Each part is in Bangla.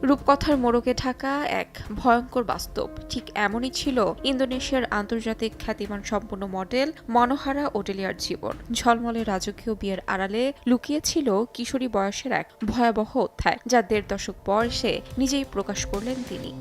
রূপকথার মোড়কে ঢাকা এক ভয়ঙ্কর বাস্তব। ঠিক এমনই ছিল ইন্দোনেশিয়ার আন্তর্জাতিক খ্যাতিমান সম্পন্ন মডেল মনোহারা ওডেলিয়ার জীবন। ঝলমলে রাজকীয় বিয়ের আড়ালে লুকিয়েছিল কিশোরী বয়সের এক ভয়াবহ অধ্যায়, যা ১.৫ দশক পর সে নিজেই প্রকাশ করলেন তিনি।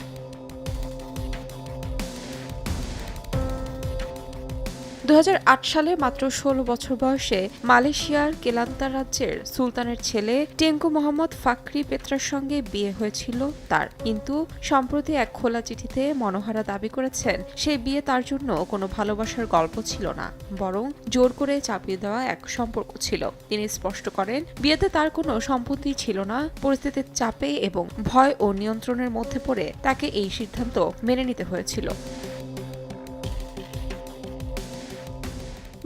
২০০৮ সালে মাত্র ১৬ বছর বয়সে মালয়েশিয়ার কেলান্তান রাজ্যের সুলতানের ছেলে টেঙ্কু মোহাম্মদ ফাকরি পেত্রার সঙ্গে বিয়ে হয়েছিল তার। কিন্তু সম্প্রতি এক খোলা চিঠিতে মনোহারা দাবি করেছেন সেই বিয়ে তার জন্য কোনো ভালোবাসার গল্প ছিল না, বরং জোর করে চাপিয়ে দেওয়া এক সম্পর্ক ছিল। তিনি স্পষ্ট করেন, বিয়েতে তার কোনো সম্পত্তি ছিল না। পরিস্থিতির চাপে এবং ভয় ও নিয়ন্ত্রণের মধ্যে পড়ে তাকে এই সিদ্ধান্ত মেনে নিতে হয়েছিল।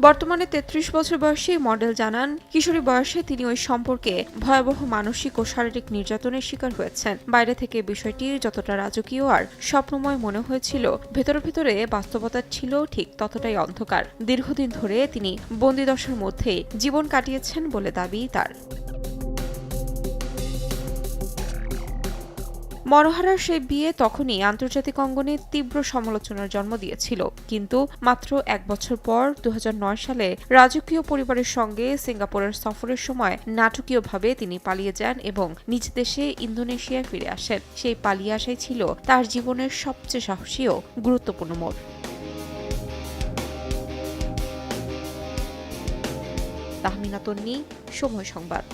বর্তমানে ৩৩ বছর বয়সী মডেল জানান, কিশোরী বয়সে তিনি ওই সম্পর্কে ভয়াবহ মানসিক ও শারীরিক নির্যাতনের শিকার হয়েছেন। বাইরে থেকে বিষয়টি যতটা রাজকীয় আর স্বপ্নময় মনে হয়েছিল, ভেতরে ভেতরে বাস্তবতা ছিল ঠিক ততটাই অন্ধকার। দীর্ঘদিন ধরে তিনি বন্দিদশার মধ্যে জীবন কাটিয়েছেন বলে দাবি তার। মনোহারার সেই বিয়ে তখনই আন্তর্জাতিক অঙ্গনে তীব্র সমালোচনার জন্ম দিয়েছিল। কিন্তু মাত্র ১ বছর পর ২০০৯ সালে রাজকীয় পরিবারের সঙ্গে সিঙ্গাপুরের সফরের সময় নাটকীয়ভাবে তিনি পালিয়ে যান এবং নিজ দেশে ইন্দোনেশিয়ায় ফিরে আসেন। সেই পালিয়ে আসাই ছিল তার জীবনের সবচেয়ে সাহসী ও গুরুত্বপূর্ণ মোড়। তাহমিনা তন্নি, সময় সংবাদ।